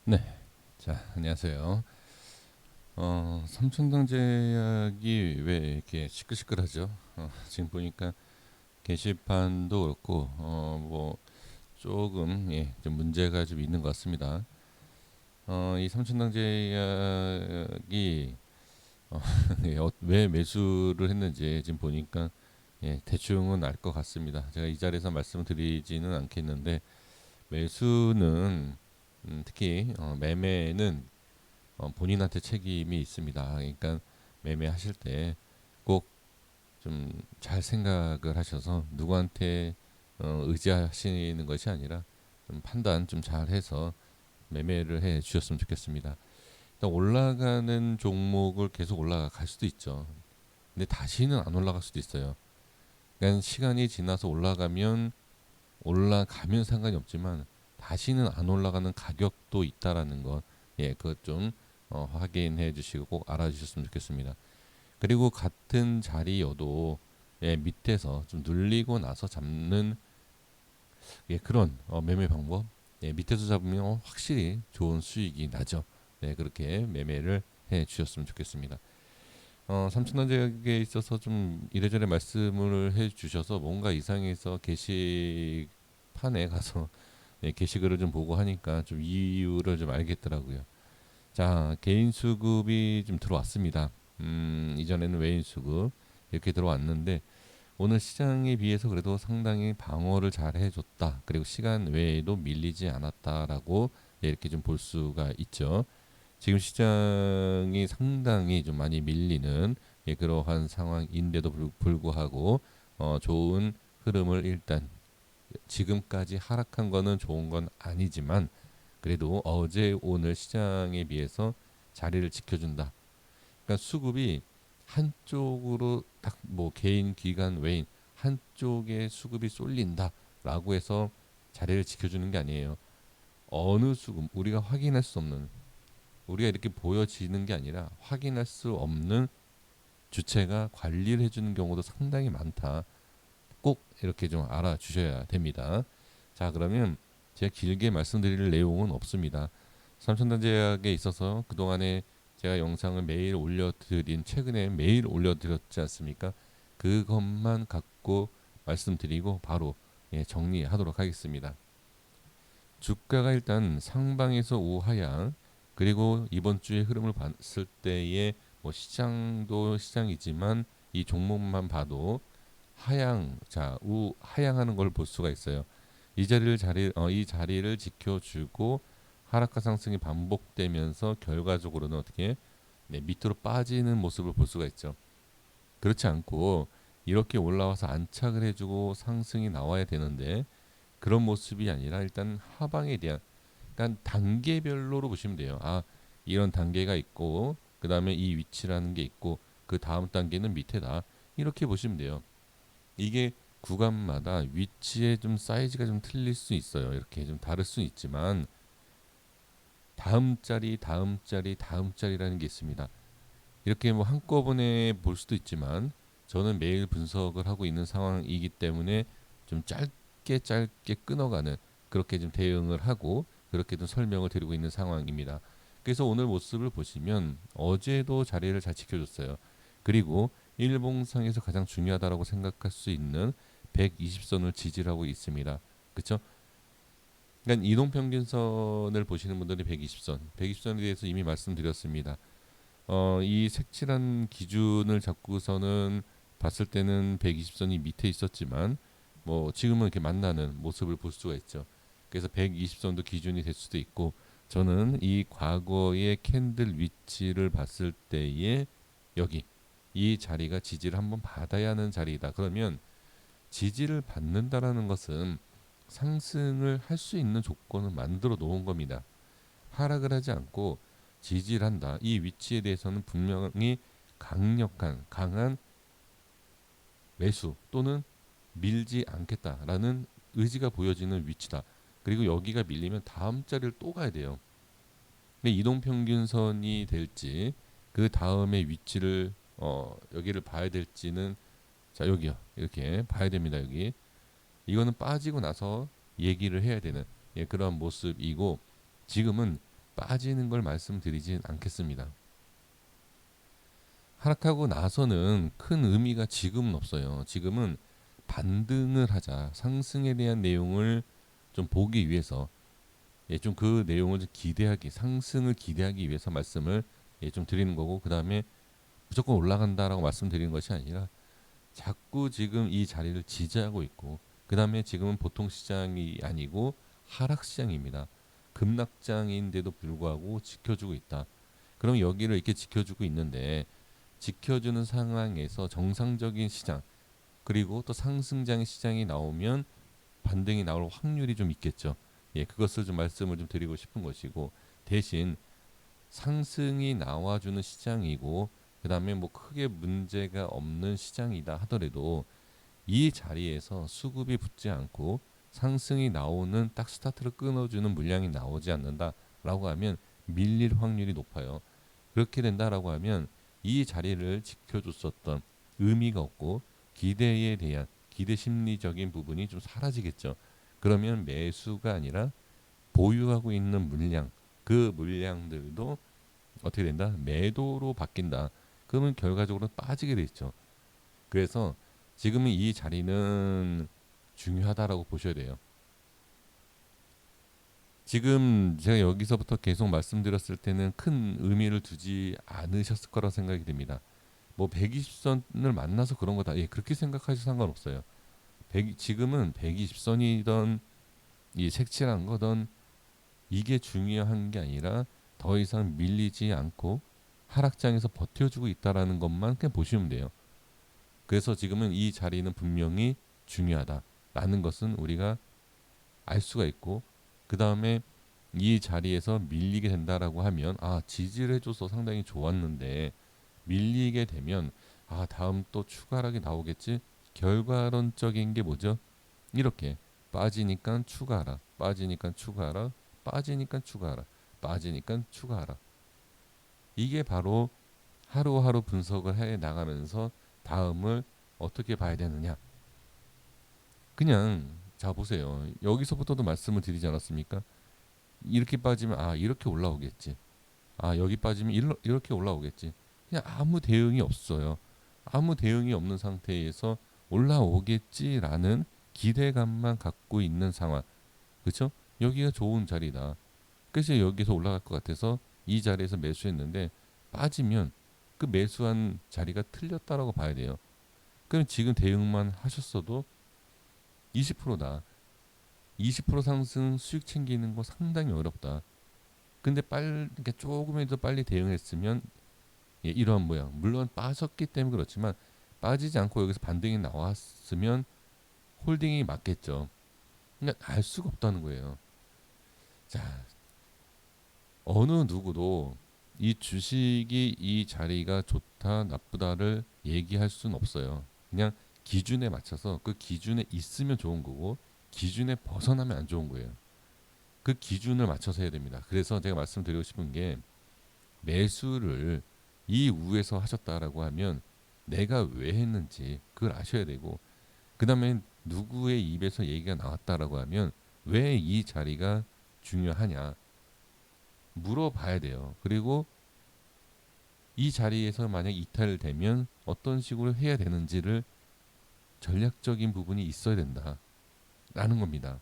네. 자, 안녕하세요. 삼천당제약이 왜 이렇게 시끌시끌하죠? 지금 보니까 게시판도 그렇고, 조금, 좀 문제가 좀 있는 것 같습니다. 이 삼천당제약이, 왜 매수를 했는지 지금 보니까, 대충은 알 것 같습니다. 제가 이 자리에서 말씀을 드리지는 않겠는데, 매수는, 특히, 매매는 본인한테 책임이 있습니다. 그러니까 매매하실 때 꼭 좀 잘 생각을 하셔서 누구한테 의지하시는 것이 아니라 좀 판단 좀 잘 해서 매매를 해 주셨으면 좋겠습니다. 일단 올라가는 종목을 계속 올라갈 수도 있죠. 근데 다시는 안 올라갈 수도 있어요. 그러니까 시간이 지나서 올라가면 상관이 없지만 다시는 안 올라가는 가격도 있다라는 것, 그것 좀 확인해 주시고 꼭 알아주셨으면 좋겠습니다. 그리고 같은 자리여도 밑에서 좀 눌리고 나서 잡는 그런 매매 방법, 밑에서 잡으면 확실히 좋은 수익이 나죠. 그렇게 매매를 해 주셨으면 좋겠습니다. 삼천원제약에 있어서 좀 이래저래 말씀을 해 주셔서 뭔가 이상해서 게시판에 가서 게시글을 좀 보고 하니까 좀 이유를 좀 알겠더라고요. 자, 개인 수급이 좀 들어왔습니다. 이전에는 외인 수급 이렇게 들어왔는데 오늘 시장에 비해서 그래도 상당히 방어를 잘 해줬다. 그리고 시간 외에도 밀리지 않았다라고 이렇게 좀 볼 수가 있죠. 지금 시장이 상당히 좀 많이 밀리는 그러한 상황인데도 불구하고 좋은 흐름을 일단 지금까지 하락한 거는 좋은 건 아니지만 그래도 어제 오늘 시장에 비해서 자리를 지켜준다. 그러니까 수급이 한쪽으로 딱 뭐 개인, 기관, 외인 한쪽에 수급이 쏠린다라고 해서 자리를 지켜주는 게 아니에요. 어느 수급 우리가 확인할 수 없는 우리가 이렇게 보여지는 게 아니라 확인할 수 없는 주체가 관리를 해주는 경우도 상당히 많다. 꼭 이렇게 좀 알아주셔야 됩니다. 자, 그러면 제가 길게 말씀드릴 내용은 없습니다. 삼천단제약에 있어서 그동안에 제가 영상을 매일 올려드린 최근에 매일 올려드렸지 않습니까? 그것만 갖고 말씀드리고 바로 정리하도록 하겠습니다. 주가가 일단 상방에서 우하향 그리고 이번 주의 흐름을 봤을 때의 뭐 시장도 시장이지만 이 종목만 봐도 하향 자 우하향하는 걸 볼 수가 있어요. 이 자리를 지켜주고 하락과 상승이 반복되면서 결과적으로는 어떻게 밑으로 빠지는 모습을 볼 수가 있죠. 그렇지 않고 이렇게 올라와서 안착을 해주고 상승이 나와야 되는데 그런 모습이 아니라 일단 하방에 대한 그러니까 단계별로로 보시면 돼요. 아, 이런 단계가 있고 그 다음에 이 위치라는 게 있고 그 다음 단계는 밑에다 이렇게 보시면 돼요. 이게 구간마다 위치에 좀 사이즈가 좀 틀릴 수 있어요. 이렇게 좀 다를 수 있지만 다음 자리, 다음 자리, 다음 자리라는 게 있습니다. 이렇게 뭐 한꺼번에 볼 수도 있지만 저는 매일 분석을 하고 있는 상황이기 때문에 좀 짧게 짧게 끊어가는 그렇게 좀 대응을 하고 그렇게 좀 설명을 드리고 있는 상황입니다. 그래서 오늘 모습을 보시면 어제도 자리를 잘 지켜줬어요. 그리고 일봉상에서 가장 중요하다고 생각할 수 있는 120선을 지지하고 있습니다. 그렇죠? 그러니까 이동평균선을 보시는 분들이 120선, 120선에 대해서 이미 말씀드렸습니다. 이 색칠한 기준을 잡고서는 봤을 때는 120선이 밑에 있었지만 뭐 지금은 이렇게 만나는 모습을 볼 수가 있죠. 그래서 120선도 기준이 될 수도 있고 저는 이 과거의 캔들 위치를 봤을 때에 여기 이 자리가 지지를 한번 받아야 하는 자리이다. 그러면 지지를 받는다라는 것은 상승을 할 수 있는 조건을 만들어 놓은 겁니다. 하락을 하지 않고 지지를 한다. 이 위치에 대해서는 분명히 강한 매수 또는 밀지 않겠다라는 의지가 보여지는 위치다. 그리고 여기가 밀리면 다음 자리를 또 가야 돼요. 이동평균선이 될지 그 다음에 위치를 여기를 봐야 될지는 자 여기요 이렇게 봐야 됩니다. 여기 이거는 빠지고 나서 얘기를 해야 되는 그런 모습이고 지금은 빠지는 걸 말씀드리진 않겠습니다. 하락하고 나서는 큰 의미가 지금은 없어요. 지금은 반등을 하자, 상승에 대한 내용을 좀 보기 위해서, 좀 그 내용을 좀 기대하기, 상승을 기대하기 위해서 말씀을 좀 드리는 거고, 그 다음에 무조건 올라간다라고 말씀드리는 것이 아니라 자꾸 지금 이 자리를 지지하고 있고, 그 다음에 지금은 보통 시장이 아니고 하락 시장입니다. 급락장인데도 불구하고 지켜주고 있다. 그럼 여기를 이렇게 지켜주고 있는데, 지켜주는 상황에서 정상적인 시장, 그리고 또 상승장의 시장이 나오면 반등이 나올 확률이 좀 있겠죠. 그것을 좀 말씀을 좀 드리고 싶은 것이고, 대신 상승이 나와주는 시장이고, 그 다음에 뭐 크게 문제가 없는 시장이다 하더라도 이 자리에서 수급이 붙지 않고 상승이 나오는 딱 스타트를 끊어주는 물량이 나오지 않는다라고 하면 밀릴 확률이 높아요. 그렇게 된다라고 하면 이 자리를 지켜줬었던 의미가 없고, 기대에 대한 기대 심리적인 부분이 좀 사라지겠죠. 그러면 매수가 아니라 보유하고 있는 물량, 그 물량들도 어떻게 된다? 매도로 바뀐다. 그러면 결과적으로 빠지게 돼 있죠. 그래서 지금은 이 자리는 중요하다라고 보셔야 돼요. 지금 제가 여기서부터 계속 말씀드렸을 때는 큰 의미를 두지 않으셨을 거라 생각이 됩니다. 뭐 120선을 만나서 그런 거다. 그렇게 생각하셔도 상관없어요. 지금은 120선이던 이 색칠한 거던 이게 중요한 게 아니라 더 이상 밀리지 않고 하락장에서 버텨주고 있다라는 것만 그냥 보시면 돼요. 그래서 지금은 이 자리는 분명히 중요하다라는 것은 우리가 알 수가 있고, 그 다음에 이 자리에서 밀리게 된다라고 하면 지지를 해줘서 상당히 좋았는데 밀리게 되면 다음 또 추가락이 나오겠지. 결과론적인 게 뭐죠? 이렇게 빠지니까 추가하라, 빠지니까 추가하라, 빠지니까 추가하라, 빠지니까 추가하라. 이게 바로 하루하루 분석을 해 나가면서 다음을 어떻게 봐야 되느냐. 그냥 자 보세요. 여기서부터도 말씀을 드리지 않았습니까? 이렇게 빠지면 이렇게 올라오겠지. 여기 빠지면 이렇게 올라오겠지. 그냥 아무 대응이 없어요. 아무 대응이 없는 상태에서 올라오겠지라는 기대감만 갖고 있는 상황. 그렇죠? 여기가 좋은 자리다. 그래서 여기서 올라갈 것 같아서 이 자리에서 매수했는데 빠지면 그 매수한 자리가 틀렸다라고 봐야 돼요. 그럼 지금 대응만 하셨어도 20%다. 20% 상승 수익 챙기는 거 상당히 어렵다. 근데 이렇게 조금이라도 빨리 대응했으면 이러한 모양. 물론 빠졌기 때문에 그렇지만 빠지지 않고 여기서 반등이 나왔으면 홀딩이 맞겠죠. 그러니까 알 수가 없다는 거예요. 자, 어느 누구도 이 주식이 이 자리가 좋다 나쁘다를 얘기할 수는 없어요. 그냥 기준에 맞춰서 그 기준에 있으면 좋은 거고 기준에 벗어나면 안 좋은 거예요. 그 기준을 맞춰서 해야 됩니다. 그래서 제가 말씀드리고 싶은 게, 매수를 이 우에서 하셨다라고 하면 내가 왜 했는지 그걸 아셔야 되고, 그 다음에 누구의 입에서 얘기가 나왔다라고 하면 왜 이 자리가 중요하냐 물어봐야 돼요. 그리고 이 자리에서 만약 이탈되면 어떤 식으로 해야 되는지를 전략적인 부분이 있어야 된다라는 겁니다.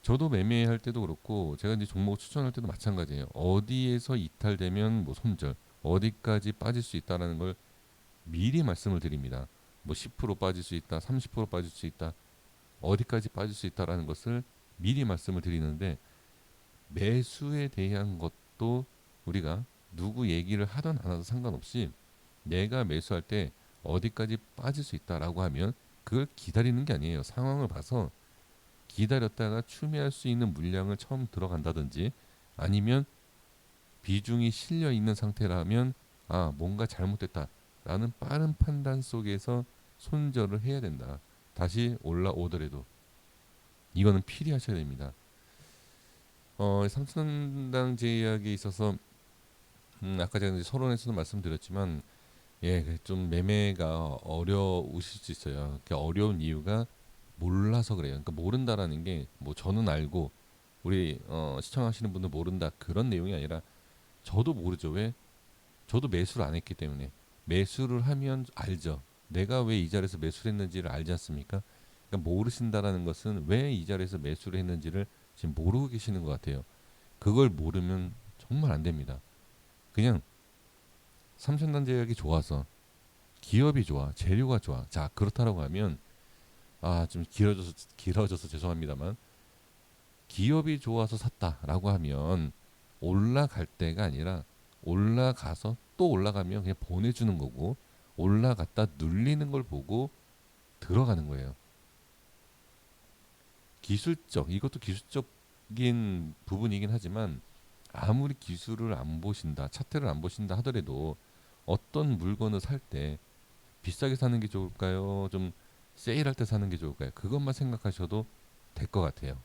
저도 매매할 때도 그렇고 제가 이제 종목 추천할 때도 마찬가지예요. 어디에서 이탈되면 뭐 손절, 어디까지 빠질 수 있다라는 걸 미리 말씀을 드립니다. 뭐 10% 빠질 수 있다, 30% 빠질 수 있다, 어디까지 빠질 수 있다라는 것을 미리 말씀을 드리는데, 매수에 대한 것도 우리가 누구 얘기를 하든 안 하든 상관없이 내가 매수할 때 어디까지 빠질 수 있다라고 하면 그걸 기다리는 게 아니에요. 상황을 봐서 기다렸다가 추매할 수 있는 물량을 처음 들어간다든지, 아니면 비중이 실려 있는 상태라면 뭔가 잘못됐다라는 빠른 판단 속에서 손절을 해야 된다. 다시 올라오더라도 이거는 필히 하셔야 됩니다. 삼천당 제약에 있어서 아까 제가 이제 서론에서도 말씀드렸지만 좀 매매가 어려우실 수 있어요. 어려운 이유가 몰라서 그래요. 그러니까 모른다라는 게 뭐 저는 알고 우리 시청하시는 분들 모른다 그런 내용이 아니라 저도 모르죠. 왜? 저도 매수를 안 했기 때문에. 매수를 하면 알죠. 내가 왜 이 자리에서 매수를 했는지를 알지 않습니까? 그러니까 모르신다라는 것은 왜 이 자리에서 매수를 했는지를 지금 모르고 계시는 것 같아요. 그걸 모르면 정말 안 됩니다. 그냥 삼천단제약이 좋아서, 기업이 좋아, 재료가 좋아. 자, 그렇다라고 하면, 좀 길어져서 죄송합니다만, 기업이 좋아서 샀다라고 하면 올라갈 때가 아니라 올라가서 또 올라가면 그냥 보내주는 거고, 올라갔다 눌리는 걸 보고 들어가는 거예요. 이것도 기술적인 부분이긴 하지만 아무리 기술을 안 보신다, 차트를 안 보신다 하더라도 어떤 물건을 살 때 비싸게 사는 게 좋을까요? 좀 세일할 때 사는 게 좋을까요? 그것만 생각하셔도 될 것 같아요.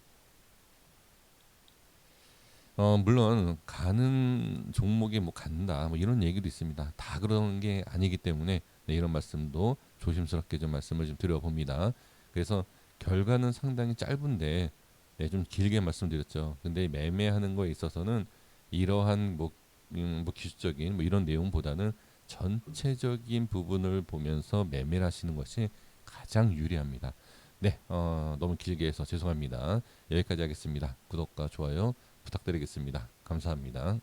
물론 가는 종목에 뭐 간다 뭐 이런 얘기도 있습니다. 다 그런 게 아니기 때문에 네, 이런 말씀도 조심스럽게 좀 말씀을 좀 드려봅니다. 그래서 결과는 상당히 짧은데 네, 좀 길게 말씀드렸죠. 근데 매매하는 거에 있어서는 이러한 뭐 기술적인 뭐 이런 내용보다는 전체적인 부분을 보면서 매매를 하시는 것이 가장 유리합니다. 네, 너무 길게 해서 죄송합니다. 여기까지 하겠습니다. 구독과 좋아요 부탁드리겠습니다. 감사합니다.